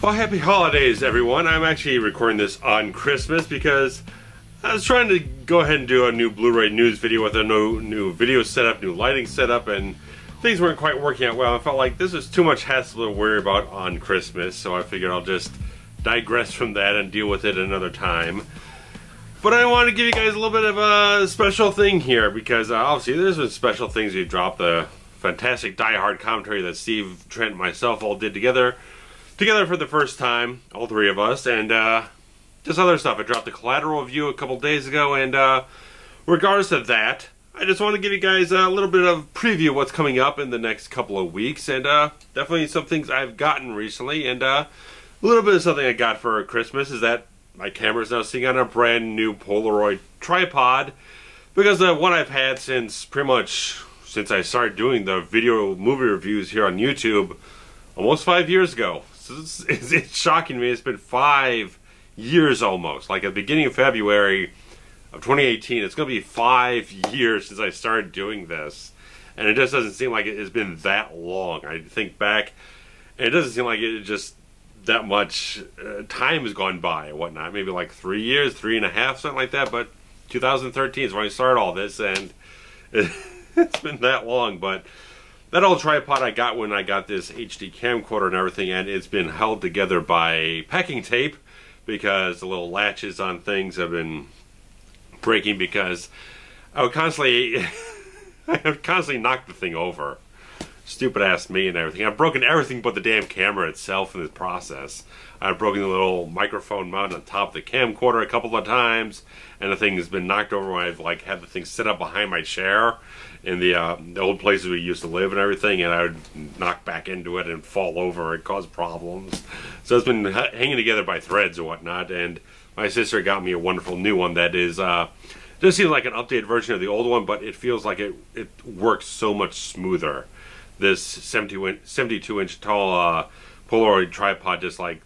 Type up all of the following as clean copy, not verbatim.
Well, happy holidays, everyone. I'm actually recording this on Christmas because I was trying to go ahead and do a new Blu-ray news video with a new video setup, new lighting setup, and things weren't quite working out well. I felt like this was too much hassle to worry about on Christmas, so I figured I'll just digress from that and deal with it another time. But I want to give you guys a little bit of a special thing here because obviously there's been special things. We dropped the fantastic Die Hard commentary that Steve, Trent, and myself all did together for the first time, all three of us, and just other stuff. I dropped the Collateral review a couple days ago, and regardless of that, I just want to give you guys a little bit of preview of what's coming up in the next couple of weeks, and definitely some things I've gotten recently, and a little bit of something I got for Christmas is that my camera is now sitting on a brand new Polaroid tripod, because the one I've had since pretty much since I started doing the video movie reviews here on YouTube almost 5 years ago. So it's shocking to me. It's been 5 years almost. Like at the beginning of February of 2018, it's going to be 5 years since I started doing this. And it just doesn't seem like it has been that long. I think back, and it doesn't seem like it just that much time has gone by and whatnot. Maybe like 3 years, 3.5, something like that. But 2013 is when I started all this, and it's been that long. But that old tripod I got when I got this HD camcorder and everything, and it's been held together by packing tape because the little latches on things have been breaking because I would constantly knock the thing over. Stupid ass me and everything. I've broken everything but the damn camera itself in this process. I've broken the little microphone mount on top of the camcorder a couple of times, and the thing has been knocked over when I've like had the thing sit up behind my chair in the old places we used to live and everything, and I would knock back into it and fall over and cause problems. So it's been hanging together by threads and whatnot, and my sister got me a wonderful new one that is just seems like an updated version of the old one, but it feels like it works so much smoother. This 72-inch tall Polaroid tripod, just like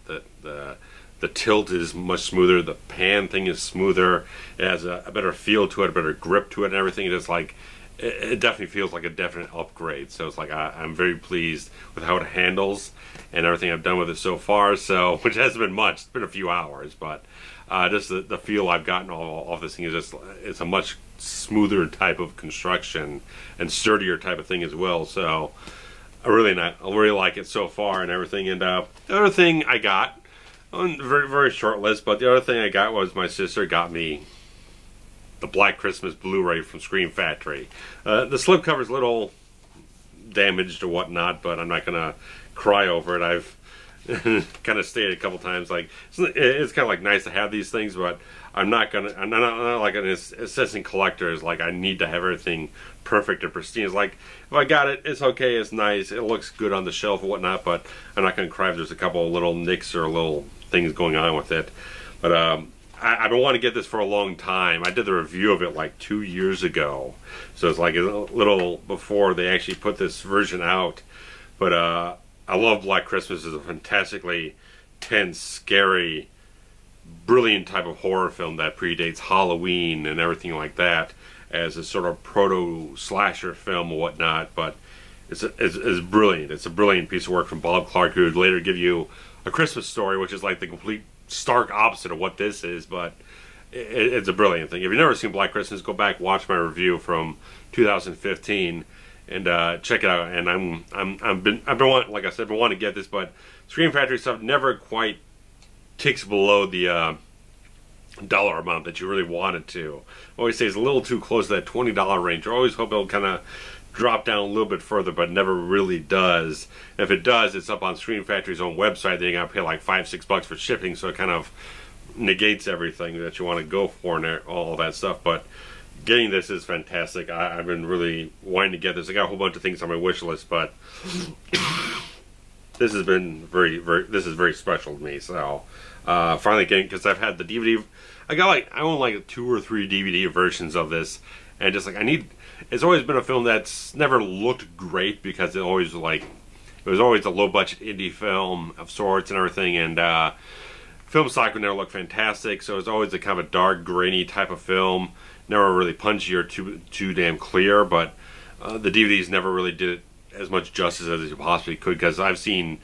the tilt is much smoother, the pan thing is smoother, it has a better feel to it, a better grip to it and everything. It's like, it definitely feels like a definite upgrade. So it's like I'm very pleased with how it handles and everything I've done with it so far, so, which hasn't been much, it's been a few hours, but just the feel I've gotten off this thing is just, it's a much smoother type of construction and sturdier type of thing as well. So I really like it so far and everything. And the other thing I got, on a very, very short list, but the other thing I got was my sister got me the Black Christmas Blu-ray from Screen Factory. The slipcover's a little damaged or whatnot, but I'm not gonna cry over it. I've kind of stated a couple times, like it's kind of like nice to have these things, but I'm not like an assessing collector. Is like I need to have everything perfect and pristine. It's like if I got it, it's okay, it's nice, it looks good on the shelf or whatnot, but I'm not gonna cry if there's a couple of little nicks or little things going on with it. But I've been wanting to get this for a long time. I did the review of it like 2 years ago, so it's like a little before they actually put this version out. But I love Black Christmas. It's a fantastically tense, scary, brilliant type of horror film that predates Halloween and everything like that, as a sort of proto-slasher film or whatnot. But it's brilliant. It's a brilliant piece of work from Bob Clark, who would later give you A Christmas Story, which is like the complete stark opposite of what this is, but it's a brilliant thing. If you've never seen Black Christmas, go back, watch my review from 2015, and check it out. And I've been like I said, been wanting to get this, but Screen Factory stuff never quite ticks below the dollar amount that you really want it to. Always stays a little too close to that $20 range. You always hope it'll kind of drop down a little bit further, but never really does. And if it does, it's up on Screen Factory's own website. Then you gotta pay like $5-6 for shipping, so it kind of negates everything that you want to go for and all that stuff. But getting this is fantastic. I've been really wanting to get this. I got a whole bunch of things on my wish list, but this has been very special to me. So finally getting, because I've had the DVD. I own like 2 or 3 DVD versions of this, and just like it's always been a film that's never looked great because it was always a low budget indie film of sorts and everything, and film stock would never look fantastic, so it's always a kind of a dark, grainy type of film, never really punchy or too damn clear. But the DVDs never really did it as much justice as you possibly could, because I've seen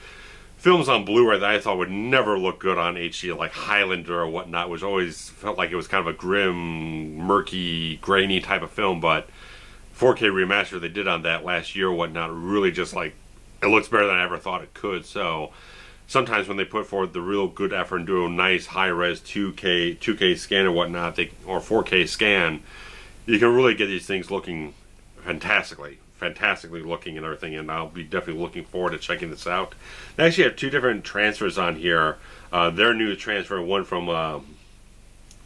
films on Blu-ray that I thought would never look good on HD, like Highlander or whatnot, which always felt like it was kind of a grim, murky, grainy type of film, but 4K remaster they did on that last year or whatnot, really just like, it looks better than I ever thought it could. So sometimes when they put forward the real good effort and do a nice high-res 2K scan or whatnot, or 4K scan, you can really get these things looking fantastically looking and everything, and I'll be definitely looking forward to checking this out. They actually have two different transfers on here. Their new transfer, one from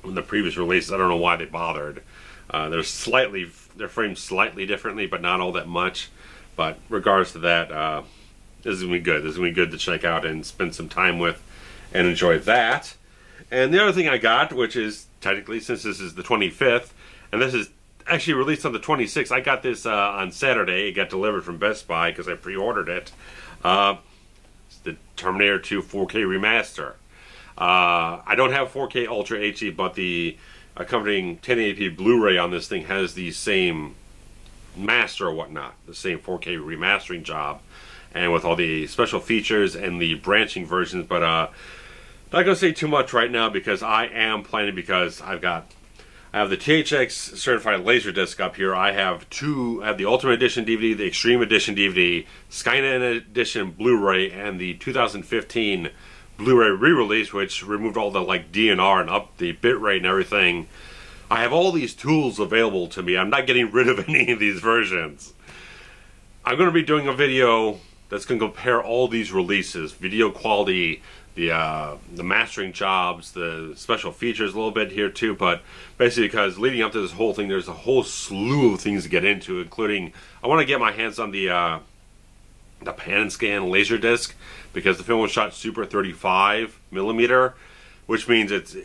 the previous release. I don't know why they bothered. They're framed slightly differently, but not all that much. But regards to that, this is going to be good. This is going to be good to check out and spend some time with and enjoy that. And the other thing I got, which is technically, since this is the 25th, and this is actually released on the 26th, I got this on Saturday. It got delivered from Best Buy because I pre-ordered it. It's the Terminator 2 4K remaster. I don't have 4K Ultra HD, but the accompanying 1080p Blu-ray on this thing has the same master or whatnot, the same 4K remastering job, and with all the special features and the branching versions. But not gonna say too much right now because I am planning, because I have the THX certified Laserdisc up here. I have the Ultimate Edition DVD, the Extreme Edition DVD, Skynet Edition Blu-ray, and the 2015 Blu-ray re-release, which removed all the like DNR and up the bitrate and everything. I have all these tools available to me. I'm not getting rid of any of these versions. I'm going to be doing a video that's going to compare all these releases, video quality, the mastering jobs, the special features a little bit here too, but basically because leading up to this whole thing, there's a whole slew of things to get into, including I want to get my hands on the pan and scan Laserdisc, because the film was shot super 35mm, which means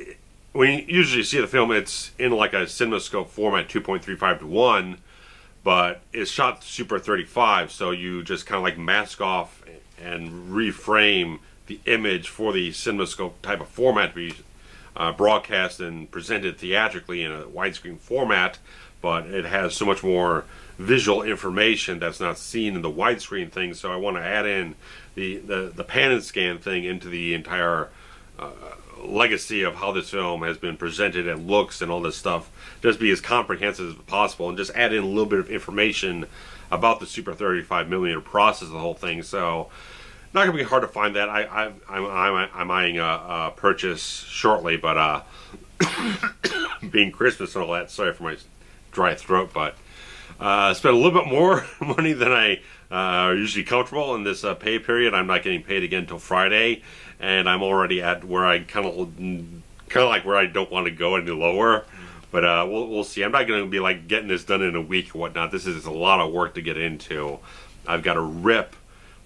when you usually see the film, it's in like a CinemaScope format 2.35:1, but it's shot super 35, so you just kind of like mask off and reframe the image for the CinemaScope type of format to be broadcast and presented theatrically in a widescreen format, but it has so much more visual information that's not seen in the widescreen thing. So I want to add in the pan and scan thing into the entire legacy of how this film has been presented and looks and all this stuff, just be as comprehensive as possible, and just add in a little bit of information about the super 35mm process of the whole thing. So not gonna be hard to find that. I'm eyeing a purchase shortly, but being Christmas and all that, sorry for my dry throat, but spent a little bit more money than I usually comfortable in this pay period. I'm not getting paid again until Friday, and I'm already at where I kind of like where I don't want to go any lower. But we'll see. I'm not going to be like getting this done in a week or whatnot. This is a lot of work to get into. I've got to rip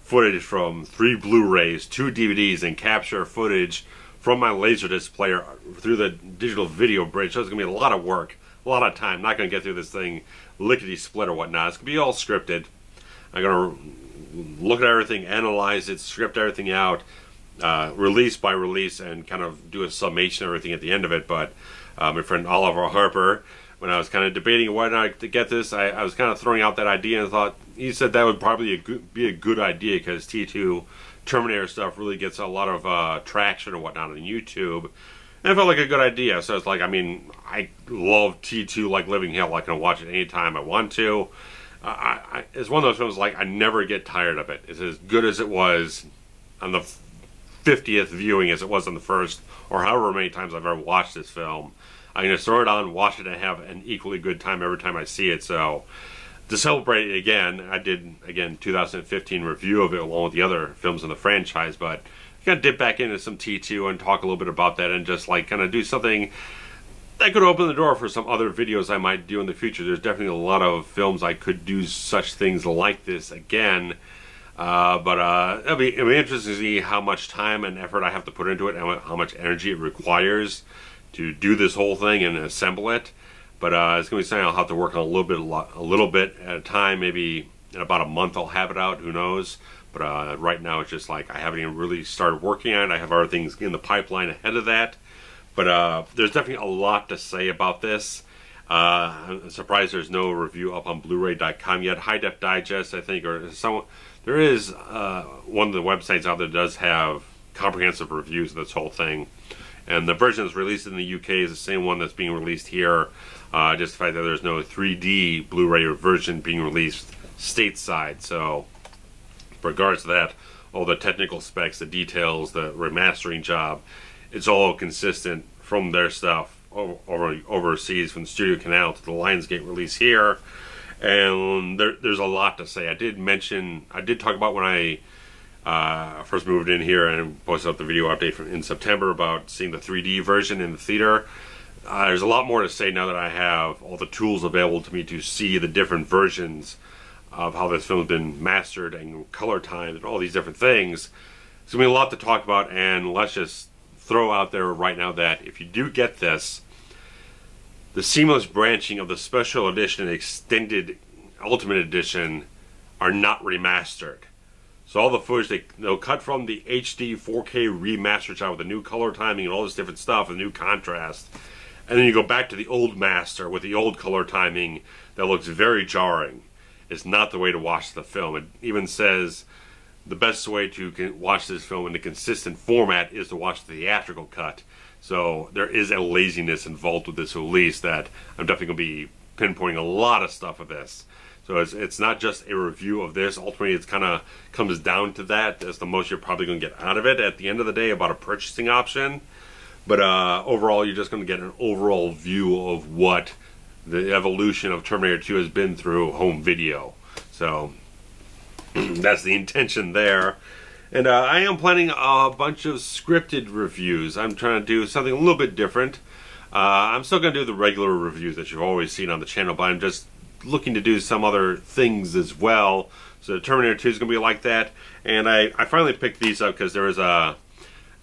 footage from 3 Blu-rays, 2 DVDs, and capture footage from my Laserdisc player through the digital video bridge. So it's going to be a lot of work, a lot of time. I'm not going to get through this thing lickety-split or whatnot. It's going to be all scripted. I'm going to look at everything, analyze it, script everything out, release by release, and kind of do a summation of everything at the end of it. But my friend Oliver Harper, when I was kind of debating whether or not to get this, I was kind of throwing out that idea and thought, he said that would probably be a good idea, because T2 Terminator stuff really gets a lot of traction or whatnot on YouTube. And it felt like a good idea. So it's like, I mean, I love T2 like living hell. I can watch it anytime I want to. It's one of those films like I never get tired of it. It's as good as it was on the 50th viewing as it was on the first, or however many times I've ever watched this film. I'm going to throw it on, watch it, and have an equally good time every time I see it. So to celebrate it again, I did, again, 2015 review of it along with the other films in the franchise, but kind of dip back into some T2 and talk a little bit about that, and just like kind of do something that could open the door for some other videos I might do in the future. There's definitely a lot of films I could do such things like this again, but it'll be interesting to see how much time and effort I have to put into it, and how much energy it requires to do this whole thing and assemble it. But it's going to be something I'll have to work on a little bit at a time. Maybe in about a month I'll have it out, who knows. But right now it's just like I haven't even really started working on it. I have other things in the pipeline ahead of that. But there's definitely a lot to say about this. I'm surprised there's no review up on Blu-ray.com yet. High Def Digest, I think, or someone. There is one of the websites out there that does have comprehensive reviews of this whole thing. And the version that's released in the UK is the same one that's being released here. Just the fact that there's no 3D Blu-ray version being released stateside. So, regards to that, all the technical specs, the details, the remastering job, it's all consistent from their stuff overseas, from the Studio Canal to the Lionsgate release here. And there's a lot to say. I did talk about when I first moved in here and posted up the video update in September about seeing the 3D version in the theater. There's a lot more to say now that I have all the tools available to me to see the different versions of how this film's been mastered and color timed and all these different things. There's going to be a lot to talk about, and let's just throw out there right now that if you do get this, the seamless branching of the special edition and extended ultimate edition are not remastered. So all the footage they'll cut from the HD 4K remastered shot with the new color timing and all this different stuff, the new contrast, and then you go back to the old master with the old color timing that looks very jarring. It's not the way to watch the film. It even says the best way to watch this film in a consistent format is to watch the theatrical cut. So there is a laziness involved with this release that I'm definitely going to be pinpointing a lot of stuff of this. So it's not just a review of this. Ultimately, it's kind of comes down to that. That's the most you're probably going to get out of it at the end of the day about a purchasing option. But overall, you're just going to get an overall view of what the evolution of Terminator 2 has been through home video. So that's the intention there. And I am planning a bunch of scripted reviews. I'm trying to do something a little bit different. I'm still going to do the regular reviews that you've always seen on the channel, but I'm just looking to do some other things as well. So Terminator 2 is going to be like that. And I finally picked these up because there was a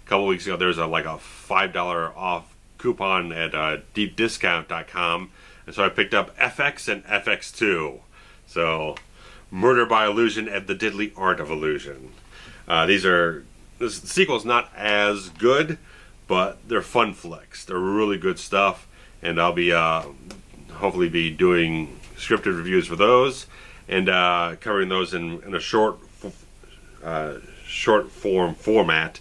couple weeks ago, there was like a $5 off coupon at deepdiscount.com. And so I picked up FX and FX2. So Murder by Illusion and The Deadly Art of Illusion. The sequel's not as good, but they're fun flicks. They're really good stuff, and I'll be hopefully be doing scripted reviews for those and covering those in a short form format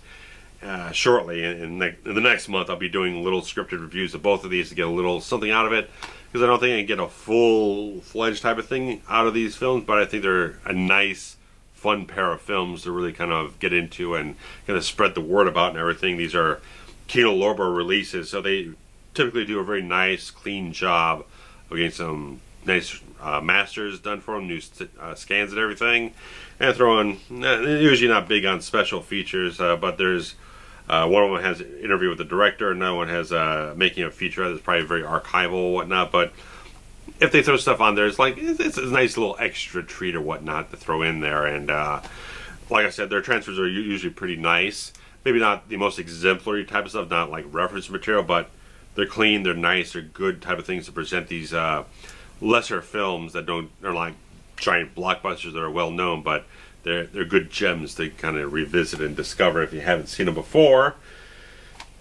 shortly. In the next month, I'll be doing little scripted reviews of both of these to get a little something out of it, because I don't think I can get a full-fledged type of thing out of these films, but I think they're a nice, fun pair of films to really kind of get into and kind of spread the word about and everything. These are Kino Lorber releases, so they typically do a very nice, clean job of getting some nice masters done for them, new scans and everything, and throw in, usually not big on special features, but there's one of them has an interview with the director, another one has making a feature that's probably very archival and whatnot, but if they throw stuff on there, it's a nice little extra treat or whatnot to throw in there. And like I said, their transfers are usually pretty nice. Maybe not the most exemplary type of stuff, not like reference material, but they're clean, they're nice, they're good type of things to present these lesser films that are like giant blockbusters that are well known, but they're good gems to kind of revisit and discover if you haven't seen them before.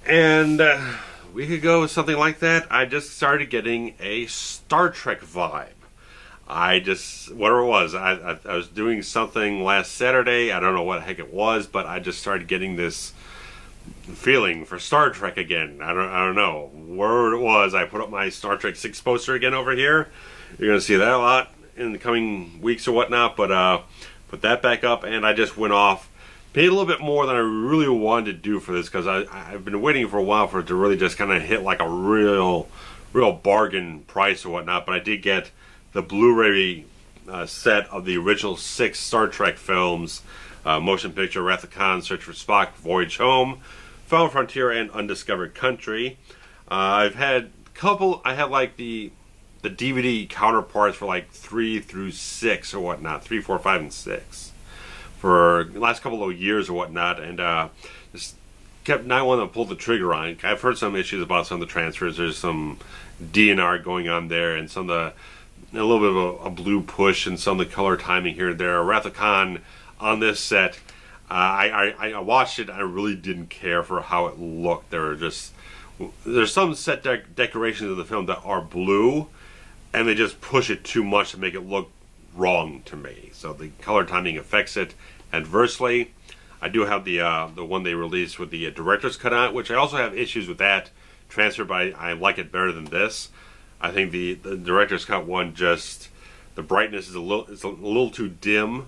And a week ago, something like that, I just started getting a Star Trek vibe. Whatever it was, I was doing something last Saturday, I don't know what the heck it was, but I just started getting this feeling for Star Trek again. I don't know where it was. I put up my Star Trek 6 poster again over here. You're going to see that a lot in the coming weeks or whatnot, but put that back up, and I just went off, paid a little bit more than I really wanted to do for this, because I've been waiting for a while for it to really just kind of hit like a real bargain price or whatnot. But I did get the Blu-ray set of the original 6 Star Trek films, Motion Picture, Wrath of Khan, Search for Spock, Voyage Home, Final Frontier, and Undiscovered Country. I had like the DVD counterparts for like 3 through 6 or whatnot, 3, 4, 5, and 6 for the last couple of years or whatnot, and just kept not wanting to pull the trigger on it. I've heard some issues about some of the transfers. There's some DNR going on there, and some of a little bit of a blue push, and some of the color timing here and there. Wrath of Khan on this set, I watched it. I really didn't care for how it looked. There's some set decorations of the film that are blue, and they just push it too much to make it look wrong to me. So the color timing affects it adversely. I do have the one they released with the director's cut out, which I also have issues with that transfer, but I like it better than this. I think the director's cut one, just the brightness is a little too dim,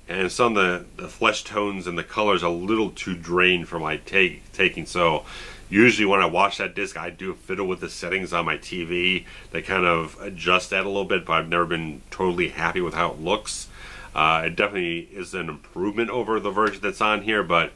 and some of the flesh tones and the colors are a little too drained for my taking. So usually when I watch that disc, I do fiddle with the settings on my TV. They kind of adjust that a little bit, but I've never been totally happy with how it looks. It definitely is an improvement over the version that's on here, but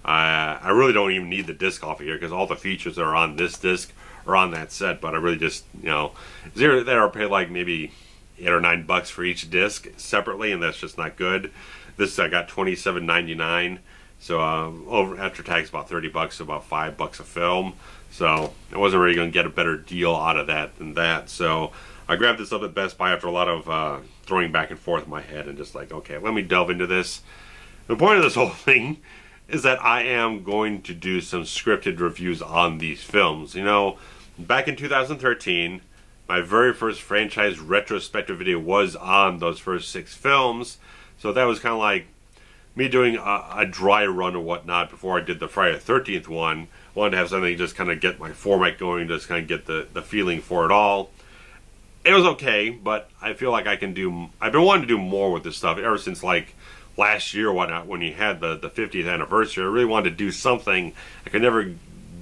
I really don't even need the disc off of here, because all the features that are on this disc are on that set. But I really just, you know, there are pay like maybe $8 or $9 for each disc separately, and that's just not good. This I got $27.99, so over after tax about $30, so about $5 a film. So I wasn't really going to get a better deal out of that than that. So I grabbed this up at Best Buy after a lot of throwing back and forth in my head, and just like, okay, let me delve into this. The point of this whole thing is that I am going to do some scripted reviews on these films. You know, back in 2013, my very first franchise retrospective video was on those first 6 films. So that was kind of like me doing a dry run or whatnot before I did the Friday the 13th one. Wanted to have something to just kind of get my format going, just kind of get the feeling for it all. It was okay, but I feel like I've been wanting to do more with this stuff ever since like last year or whatnot, when you had the 50th anniversary. I really wanted to do something. I could never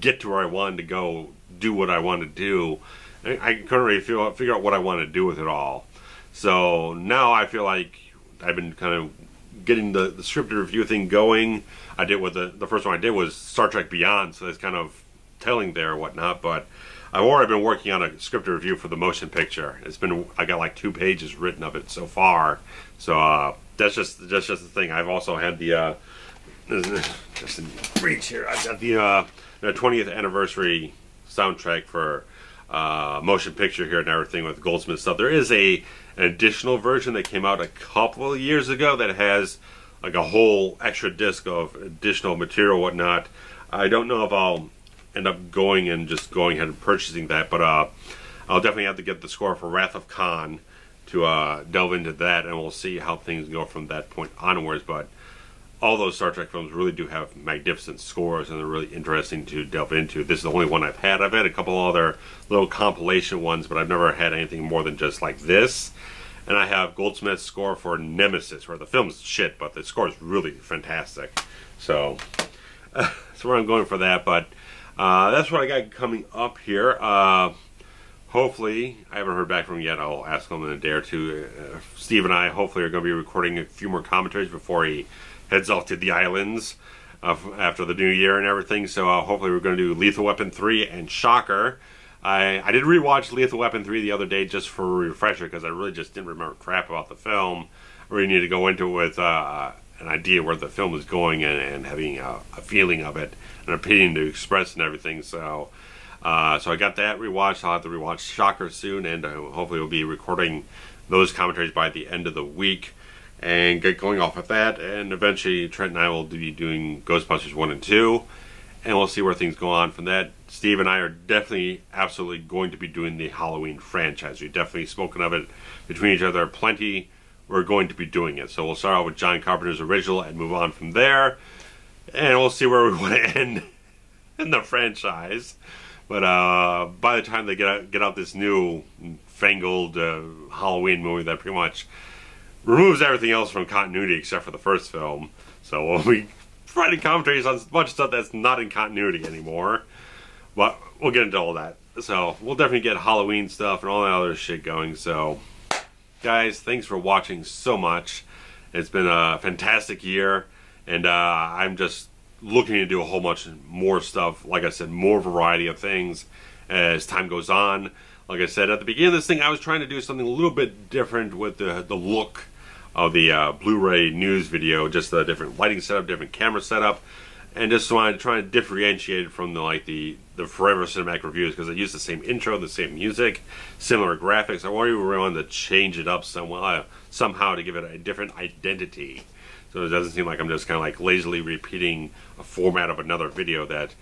get to where I wanted to go, do what I wanted to do. I couldn't really figure out what I wanted to do with it all. So now I feel like I've been kind of getting the scripted review thing going. I did what the first one I did was Star Trek Beyond, so that's kind of telling there or whatnot. But I've already been working on a scripted review for the motion picture. I got like 2 pages written of it so far. So that's just the thing. I've also had the just in reach here. I've got the 20th anniversary soundtrack for motion picture here and everything with Goldsmith stuff. There is an additional version that came out a couple of years ago that has like a whole extra disc of additional material, whatnot. I don't know if I'll end up going ahead and purchasing that, but I'll definitely have to get the score for Wrath of Khan to delve into that, and we'll see how things go from that point onwards. But all those Star Trek films really do have magnificent scores, and they're really interesting to delve into. This is the only one I've had. I've had a couple other little compilation ones, but I've never had anything more than just like this. And I have Goldsmith's score for Nemesis, where the film's shit, but the score is really fantastic. So that's where I'm going for that. But that's what I got coming up here. Hopefully, I haven't heard back from him yet. I'll ask him in a day or two. Steve and I hopefully are going to be recording a few more commentaries before he heads off to the islands after the new year and everything. So hopefully we're going to do Lethal Weapon 3 and Shocker. I did rewatch Lethal Weapon 3 the other day just for a refresher, because I really just didn't remember crap about the film. I really need to go into it with an idea where the film is going, and having a feeling of it, an opinion to express and everything. So I got that rewatched. I'll have to rewatch Shocker soon, and hopefully we'll be recording those commentaries by the end of the week and get going off of that. And eventually Trent and I will be doing Ghostbusters 1 and 2, and we'll see where things go on from that. Steve and I are definitely, absolutely going to be doing the Halloween franchise. We've definitely spoken of it between each other plenty. We're going to be doing it. So we'll start out with John Carpenter's original and move on from there, and we'll see where we want to end in the franchise. But by the time they get out this new fangled Halloween movie that pretty much removes everything else from continuity except for the first film, so we'll be writing commentaries on a bunch of stuff that's not in continuity anymore. But we'll get into all that. So we'll definitely get Halloween stuff and all that other shit going. So guys, thanks for watching so much. It's been a fantastic year, and I'm just looking to do a whole bunch more stuff. Like I said, more variety of things as time goes on. Like I said at the beginning of this thing, I was trying to do something a little bit different with the look of the Blu-ray news video, just a different lighting setup, different camera setup, and just wanted to try and differentiate it from the Forever Cinematic Reviews, because it used the same intro, the same music, similar graphics. I wanted to change it up somehow to give it a different identity, so it doesn't seem like I'm just kind of like lazily repeating a format of another video that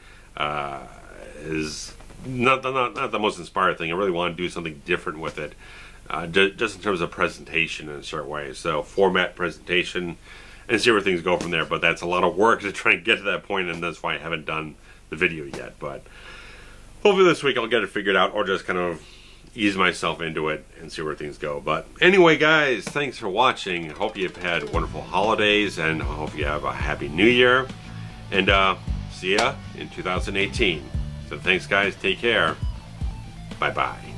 is not the most inspired thing. I really want to do something different with it. just in terms of presentation in a certain way. So format, presentation, and see where things go from there. But that's a lot of work to try and get to that point, and that's why I haven't done the video yet. But hopefully this week I'll get it figured out, or just kind of ease myself into it and see where things go. But anyway, guys, thanks for watching. Hope you've had wonderful holidays, and hope you have a happy new year. And see ya in 2018. So thanks, guys. Take care. Bye-bye.